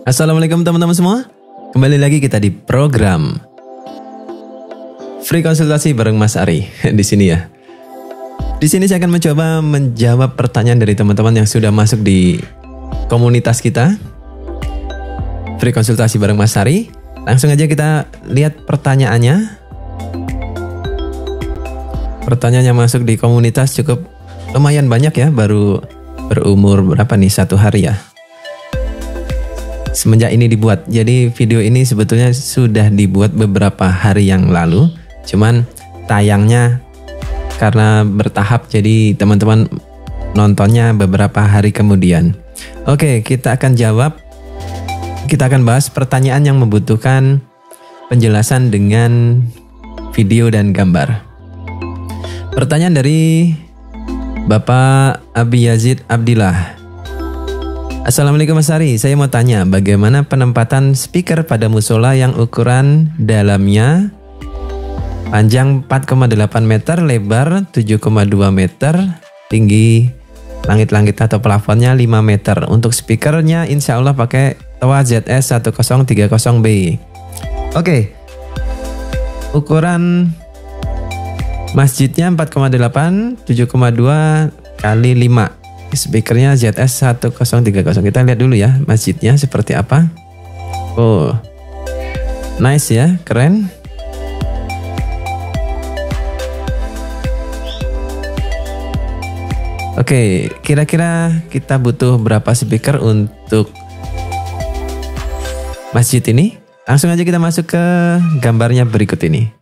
Assalamualaikum teman-teman semua. Kembali lagi kita di program Free Konsultasi bareng Mas Ari di sini ya. Di sini saya akan mencoba menjawab pertanyaan dari teman-teman yang sudah masuk di komunitas kita Free Konsultasi bareng Mas Ari. Langsung aja kita lihat pertanyaannya. Pertanyaan yang masuk di komunitas cukup lumayan banyak ya, baru berumur berapa nih, 1 hari ya semenjak ini dibuat. Jadi video ini sebetulnya sudah dibuat beberapa hari yang lalu, cuman tayangnya karena bertahap, jadi teman-teman nontonnya beberapa hari kemudian. Oke, kita akan bahas pertanyaan yang membutuhkan penjelasan dengan video dan gambar. Pertanyaan dari Bapak Abi Yazid Abdillah. Assalamualaikum Mas Ari, saya mau tanya bagaimana penempatan speaker pada musola yang ukuran dalamnya panjang 4,8 meter, lebar 7,2 meter, tinggi langit-langit atau plafonnya 5 meter. Untuk speakernya insya Allah pakai Towa ZS1030B. Oke, ukuran masjidnya 4,8, 7,2 kali 5. Speakernya ZS1030. Kita lihat dulu ya masjidnya seperti apa. Oh, nice ya, keren. Oke, kira-kira kita butuh berapa speaker untuk masjid ini? Langsung aja kita masuk ke gambarnya berikut ini.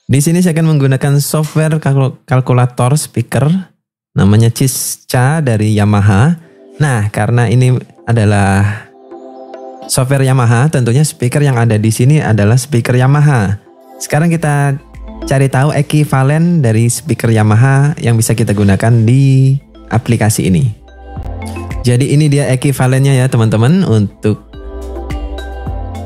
Di sini saya akan menggunakan software kalkulator speaker namanya Cisca dari Yamaha. Nah, karena ini adalah software Yamaha, tentunya speaker yang ada di sini adalah speaker Yamaha. Sekarang kita cari tahu ekivalen dari speaker Yamaha yang bisa kita gunakan di aplikasi ini. Jadi ini dia ekivalennya ya teman-teman untuk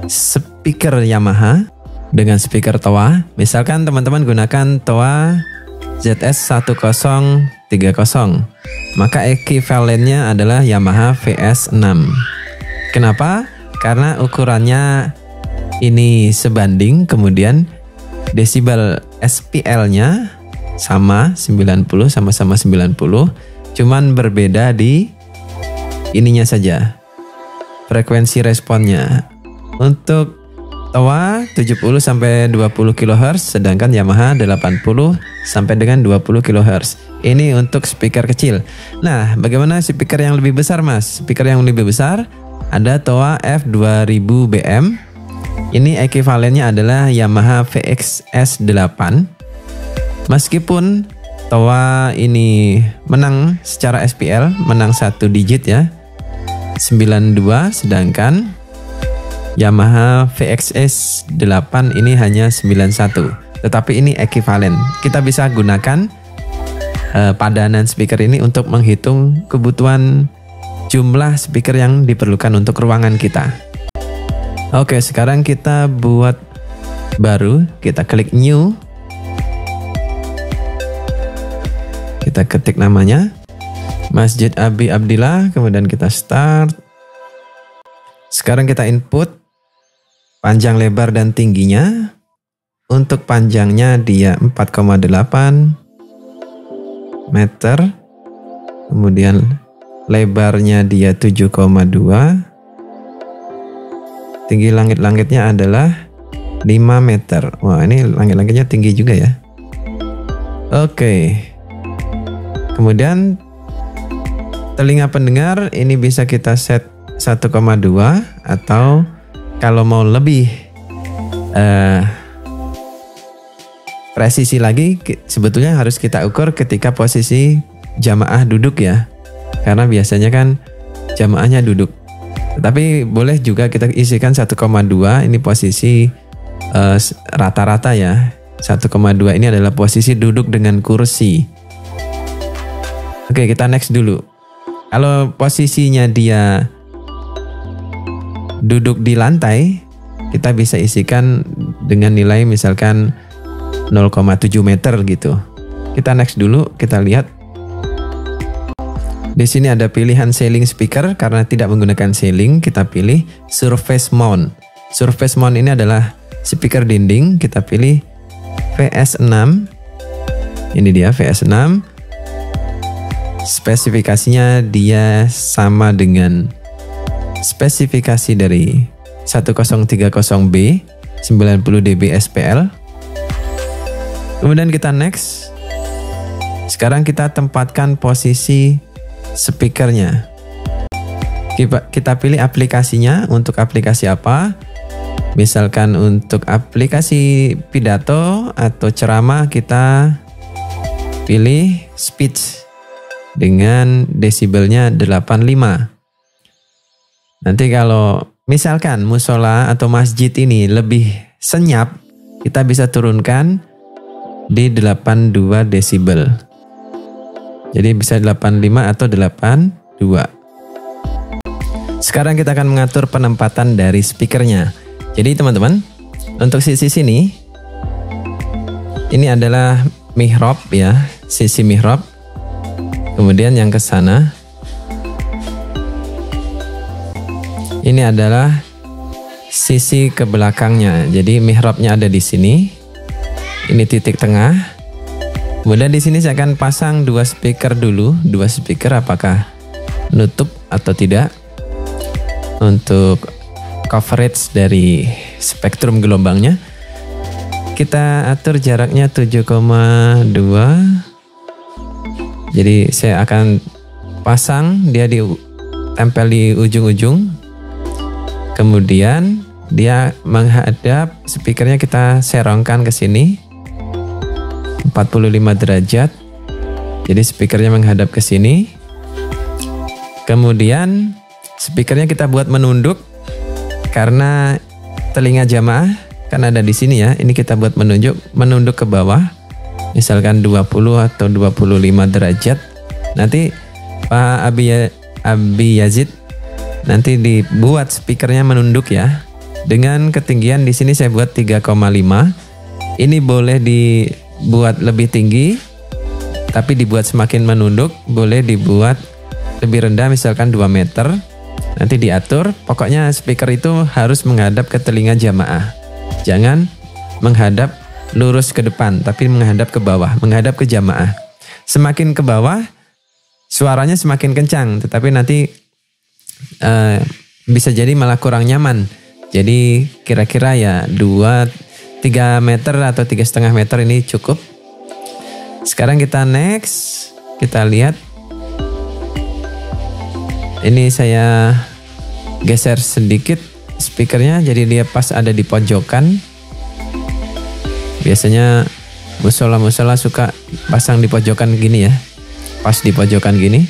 speaker Yamaha dengan speaker Towa. Misalkan teman-teman gunakan Towa ZS1030, maka ekivalennya adalah Yamaha VS6. Kenapa? Karena ukurannya ini sebanding, kemudian desibel SPL-nya sama 90, sama-sama 90, cuman berbeda di ininya saja, frekuensi responnya. Untuk Towa 70 sampai 20 kHz, sedangkan Yamaha 80 sampai dengan 20 kHz. Ini untuk speaker kecil. Nah, bagaimana speaker yang lebih besar, Mas? Speaker yang lebih besar ada Towa F2000BM. Ini ekivalennya adalah Yamaha VXS8. Meskipun Towa ini menang secara SPL, menang 1 digit ya, 92, sedangkan Yamaha VXS8 ini hanya 91. Tetapi ini ekivalen. Kita bisa gunakan padanan speaker ini untuk menghitung kebutuhan jumlah speaker yang diperlukan untuk ruangan kita. Oke, sekarang kita buat baru. Kita klik new. Kita ketik namanya Masjid Abi Abdillah, kemudian kita start. Sekarang kita input panjang, lebar, dan tingginya. Untuk panjangnya dia 4,8 meter. Kemudian lebarnya dia 7,2. Tinggi langit-langitnya adalah 5 meter. Wah, ini langit-langitnya tinggi juga ya. Oke. Kemudian telinga pendengar ini bisa kita set 1,2, atau kalau mau lebih presisi lagi, sebetulnya harus kita ukur ketika posisi jamaah duduk ya, karena biasanya kan jamaahnya duduk. Tapi boleh juga kita isikan 1,2, ini posisi rata-rata ya. 1,2 ini adalah posisi duduk dengan kursi. Oke, kita next dulu. Kalau posisinya dia duduk di lantai, kita bisa isikan dengan nilai misalkan 0,7 meter gitu. Kita next dulu, kita lihat Di sini ada pilihan ceiling speaker, karena tidak menggunakan ceiling, kita pilih surface mount. Surface mount ini adalah speaker dinding, kita pilih VS6. Ini dia VS6. Spesifikasinya dia sama dengan spesifikasi dari 1030B 90 dB SPL. Kemudian kita next. Sekarang kita tempatkan posisi speakernya. Kita pilih aplikasinya. Untuk aplikasi apa? Misalkan untuk aplikasi pidato atau ceramah, kita pilih speech dengan desibelnya 85. Nanti kalau misalkan musola atau masjid ini lebih senyap, kita bisa turunkan di 82 desibel. Jadi bisa 85 atau 82. Sekarang kita akan mengatur penempatan dari speakernya. Jadi teman-teman, untuk sisi sini, ini adalah mihrab ya, sisi mihrab. Kemudian yang ke sana, ini adalah sisi ke belakangnya. Jadi mihrabnya ada di sini. Ini titik tengah. Kemudian di sini saya akan pasang dua speaker dulu. Dua speaker apakah nutup atau tidak. Untuk coverage dari spektrum gelombangnya, kita atur jaraknya 7,2. Jadi saya akan pasang dia tempel di ujung-ujung. Kemudian dia menghadap, speakernya kita serongkan ke sini 45 derajat. Jadi speakernya menghadap ke sini. Kemudian speakernya kita buat menunduk karena telinga jamaah kan ada di sini ya. Ini kita buat menunduk ke bawah. Misalkan 20 atau 25 derajat. Nanti Pak Abi Yazid nanti dibuat speakernya menunduk ya. Dengan ketinggian di sini saya buat 3,5. Ini boleh dibuat lebih tinggi, tapi dibuat semakin menunduk. Boleh dibuat lebih rendah, misalkan 2 meter. Nanti diatur. Pokoknya speaker itu harus menghadap ke telinga jamaah. Jangan menghadap lurus ke depan, tapi menghadap ke bawah, menghadap ke jamaah. Semakin ke bawah, suaranya semakin kencang, tetapi nanti bisa jadi malah kurang nyaman. Jadi kira-kira ya 2-3 meter atau 3,5 meter ini cukup. Sekarang kita next, kita lihat. Ini saya geser sedikit speakernya, jadi dia pas ada di pojokan. Biasanya musola-musola suka pasang di pojokan gini ya. Pas di pojokan gini.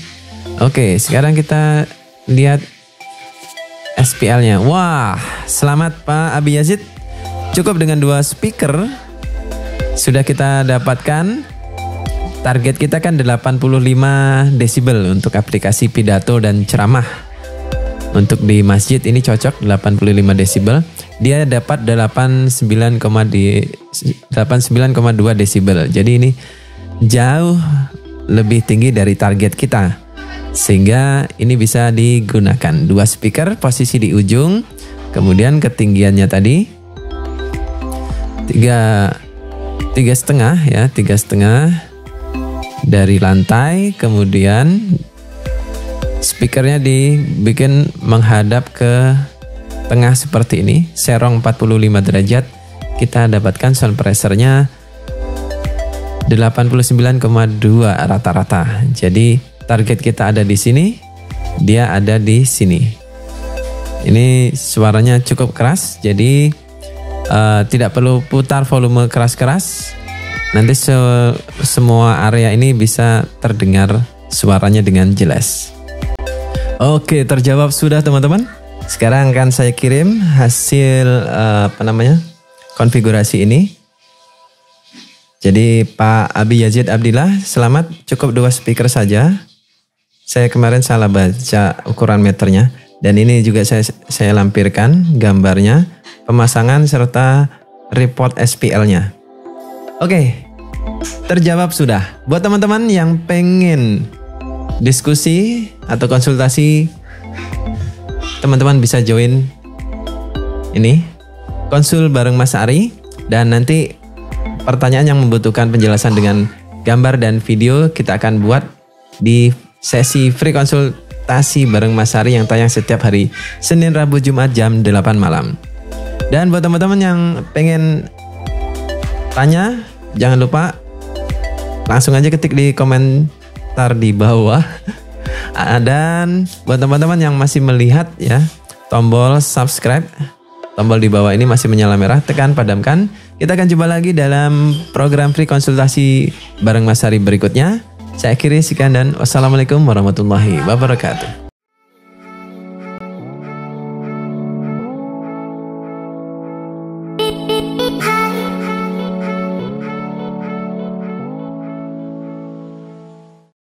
Oke, sekarang kita lihat SPL-nya. Wah, selamat Pak Abi Yazid. Cukup dengan 2 speaker sudah kita dapatkan. Target kita kan 85 desibel untuk aplikasi pidato dan ceramah. Untuk di masjid ini cocok 85 desibel. Dia dapat 89,2 desibel. Jadi ini jauh lebih tinggi dari target kita. Sehingga ini bisa digunakan. 2 speaker posisi di ujung. Kemudian ketinggiannya tadi 3,5 ya, 3,5 dari lantai. Kemudian speakernya dibikin menghadap ke tengah seperti ini, serong 45 derajat. Kita dapatkan sound pressure-nya 89,2 rata-rata. Jadi target kita ada di sini, dia ada di sini. Ini suaranya cukup keras, jadi tidak perlu putar volume keras-keras. Nanti semua area ini bisa terdengar suaranya dengan jelas. Oke, terjawab sudah teman-teman. Sekarang akan saya kirim hasil konfigurasi ini. Jadi Pak Abi Yazid Abdillah, selamat. Cukup 2 speaker saja. Saya kemarin salah baca ukuran meternya. Dan ini juga saya lampirkan gambarnya, pemasangan serta report SPL-nya. Oke, terjawab sudah. Buat teman-teman yang pengen diskusi atau konsultasi, teman-teman bisa join ini konsul bareng Mas Ari, dan nanti pertanyaan yang membutuhkan penjelasan dengan gambar dan video kita akan buat di sesi free konsultasi bareng Mas Ari yang tayang setiap hari Senin, Rabu, Jumat jam 8 malam. Dan buat teman-teman yang pengen tanya, jangan lupa langsung aja ketik di komentar di bawah. Dan buat teman-teman yang masih melihat ya, tombol subscribe, tombol di bawah ini masih menyala merah, tekan padamkan. Kita akan jumpa lagi dalam program free konsultasi bareng Mas Ari berikutnya. Saya akhiri sekian dan wassalamualaikum warahmatullahi wabarakatuh.